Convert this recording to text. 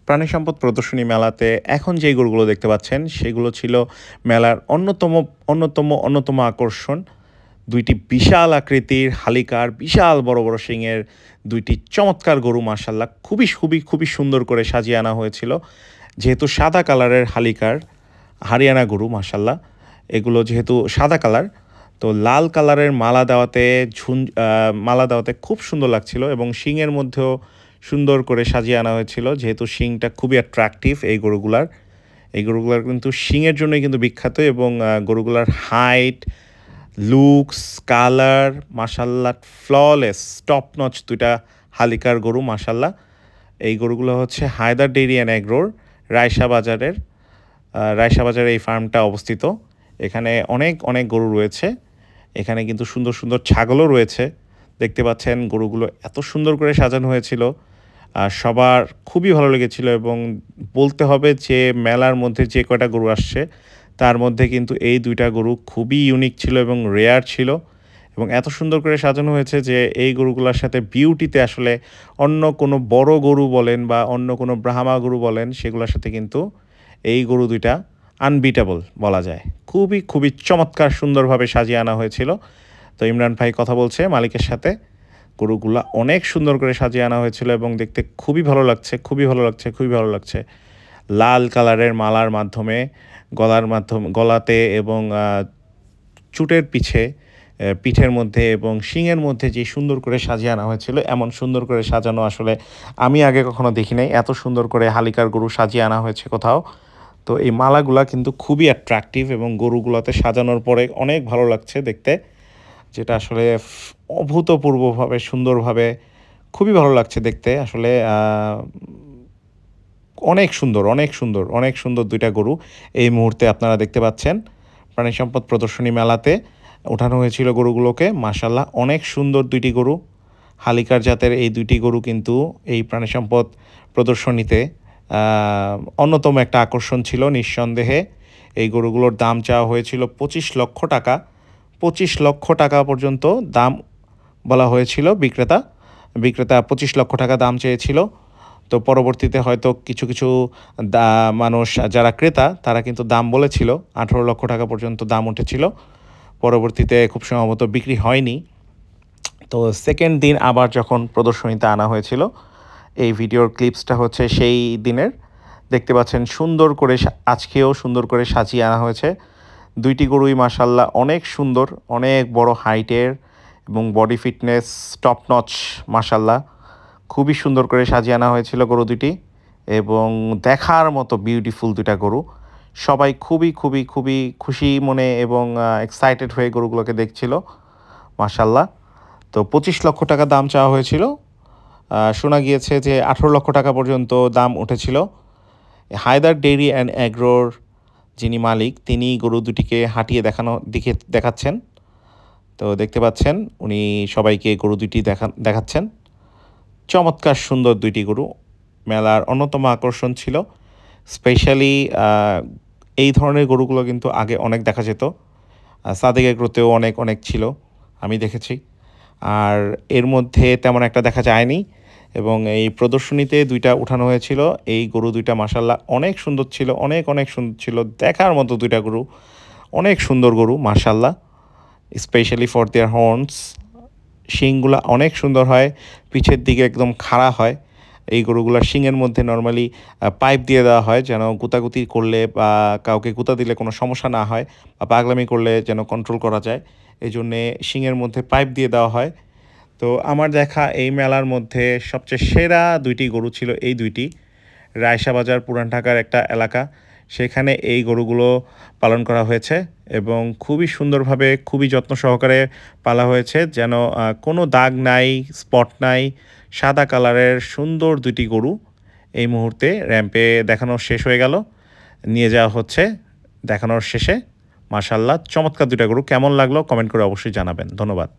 প্রাণী সম্পদ প্রদর্শনী মেলাতে এখন যেই গরুগুলো দেখতে পাচ্ছেন সেগুলো ছিল মেলার অন্যতম আকর্ষণ। দুইটি বিশাল আকৃতির হালিকার বিশাল বড় বড় শিংয়ের দুইটি চমৎকার গরু মাশাল্লাহ খুবই সুন্দর করে সাজিয়ে আনা হয়েছিল। যেহেতু সাদা কালারের হালিকার হারিয়ানা গরু মাশাল্লাহ, এগুলো যেহেতু সাদা কালার, তো লাল কালারের মালা দেওয়াতে খুব সুন্দর লাগছিল এবং শিংয়ের মধ্যেও সুন্দর করে সাজিয়ে আনা হয়েছিল। যেহেতু শিংটা খুবই অ্যাট্রাকটিভ এই গরুগুলার কিন্তু শিংয়ের জন্যই কিন্তু বিখ্যাত এবং গরুগুলার হাইট, লুকস, কালার মাশাল্লাহ ফ্ললেস, টপ নচ দুইটা হালিকার গরু মাশাল্লাহ। এই গরুগুলো হচ্ছে হায়দার ডেইরি অ্যান্ড এগ্রোর রায়শাবাজারে এই ফার্মটা অবস্থিত। এখানে অনেক গরু রয়েছে। এখানে কিন্তু সুন্দর ছাগলও রয়েছে। দেখতে পাচ্ছেন গরুগুলো এত সুন্দর করে সাজানো হয়েছিল, সবার খুবই ভালো লেগেছিল এবং বলতে হবে যে মেলার মধ্যে যে কয়টা গরু আসছে তার মধ্যে কিন্তু এই দুইটা গরু খুবই ইউনিক ছিল এবং রেয়ার ছিল এবং এত সুন্দর করে সাজানো হয়েছে যে এই গরুগুলোর সাথে বিউটিতে আসলে অন্য কোনো বড় গরু বলেন বা অন্য কোনো ব্রাহ্মা গরু বলেন সেগুলোর সাথে কিন্তু এই গরু দুইটা আনবিটেবল বলা যায়। খুবই চমৎকার সুন্দরভাবে সাজিয়ে আনা হয়েছিল। তো ইমরান ভাই কথা বলছে মালিকের সাথে। গরুগুলা অনেক সুন্দর করে সাজিয়ে আনা হয়েছিল এবং দেখতে খুবই ভালো লাগছে। লাল কালারের মালার মাধ্যমে গলাতে এবং চুটের পিঠের মধ্যে এবং শিংয়ের মধ্যে যে সুন্দর করে সাজিয়ে আনা হয়েছিল, এমন সুন্দর করে সাজানো আসলে আমি আগে কখনো দেখি নাই। এত সুন্দর করে হালিকার গরু সাজিয়ে আনা হয়েছে কোথাও। তো এই মালাগুলা কিন্তু খুবই অ্যাট্রাকটিভ এবং গরুগুলাতে সাজানোর পরে অনেক ভালো লাগছে দেখতে, যেটা আসলে অভূতপূর্বভাবে সুন্দরভাবে খুবই ভালো লাগছে দেখতে। আসলে অনেক সুন্দর দুইটা গরু এই মুহূর্তে আপনারা দেখতে পাচ্ছেন। প্রাণী সম্পদ প্রদর্শনী মেলাতে ওঠানো হয়েছিল গরুগুলোকে মাশাল্লাহ। অনেক সুন্দর দুইটি গরু, হালিকার জাতের এই দুইটি গরু কিন্তু এই প্রাণী সম্পদ প্রদর্শনীতে অন্যতম একটা আকর্ষণ ছিল নিঃসন্দেহে। এই গরুগুলোর দাম চাওয়া হয়েছিল 25 লক্ষ টাকা। 25 লক্ষ টাকা পর্যন্ত দাম বলা হয়েছিল। বিক্রেতা 25 লক্ষ টাকা দাম চেয়েছিল। তো পরবর্তীতে হয়তো কিছু মানুষ যারা ক্রেতা তারা কিন্তু দাম বলেছিল 18 লক্ষ টাকা পর্যন্ত দাম উঠেছিল। পরবর্তীতে খুব সম্ভবত বিক্রি হয়নি। তো সেকেন্ড দিন আবার যখন প্রদর্শনীতে আনা হয়েছিল, এই ভিডিওর ক্লিপসটা হচ্ছে সেই দিনের। দেখতে পাচ্ছেন আজকেও সুন্দর করে সাজিয়ে আনা হয়েছে। দুইটি গরুই মাশাল্লাহ অনেক সুন্দর, অনেক বড় হাইটের এবং বডি ফিটনেস টপ নচ মাশাল্লাহ। খুবই সুন্দর করে সাজিয়ে আনা হয়েছিল গরু দুটি এবং দেখার মতো বিউটিফুল দুইটা গরু। সবাই খুবই খুশি মনে এবং এক্সাইটেড হয়ে গরুগুলোকে দেখছিল মাশাল্লাহ। তো 25 লক্ষ টাকা দাম চাওয়া হয়েছিল। শোনা গিয়েছে যে 18 লক্ষ টাকা পর্যন্ত দাম উঠেছিল। হায়দার ডেইরি অ্যান্ড এগ্রোর যিনি মালিক তিনি গরু দুটিকে হাঁটিয়ে দেখাচ্ছেন। তো দেখতে পাচ্ছেন উনি সবাইকে গরু দুটি দেখাচ্ছেন। চমৎকার সুন্দর দুইটি গরু মেলার অন্যতম আকর্ষণ ছিল। স্পেশালি এই ধরনের গরুগুলো কিন্তু আগে অনেক দেখা যেত, সাদেক এগ্রোতেও অনেক ছিল, আমি দেখেছি। আর এর মধ্যে তেমন একটা দেখা যায়নি এবং এই প্রদর্শনীতে দুইটা উঠানো হয়েছিল। এই গরু দুইটা মাশাল্লাহ অনেক সুন্দর ছিল, দেখার মতো দুইটা গরু, অনেক সুন্দর গরু মাশাল্লাহ। স্পেশালি ফর দেয়ার হর্নস, শিংগুলা অনেক সুন্দর হয়, পিছের দিকে একদম খাড়া হয়। এই গরুগুলার শিংয়ের মধ্যে নর্মালি পাইপ দিয়ে দেওয়া হয় যেন গুতাগুতি করলে বা কাউকে গুতা দিলে কোনো সমস্যা না হয় বা পাগলামি করলে যেন কন্ট্রোল করা যায়, এই জন্যে শিংয়ের মধ্যে পাইপ দিয়ে দেওয়া হয়। তো আমার দেখা এই মেলার মধ্যে সবচেয়ে সেরা দুইটি গরু ছিল এই দুইটি। রায়শাবাজার পুরান ঢাকার একটা এলাকা, সেখানে এই গরুগুলো পালন করা হয়েছে এবং খুবই সুন্দরভাবে খুবই যত্ন সহকারে পালা হয়েছে, যেন কোনো দাগ নাই, স্পট নাই। সাদা কালারের সুন্দর দুইটি গরু এই মুহূর্তে র্যাম্পে দেখানো শেষ হয়ে গেল, নিয়ে যাওয়া হচ্ছে দেখানোর শেষে। মাশাল্লাহ চমৎকার দুইটা গরু। কেমন লাগলো কমেন্ট করে অবশ্যই জানাবেন। ধন্যবাদ।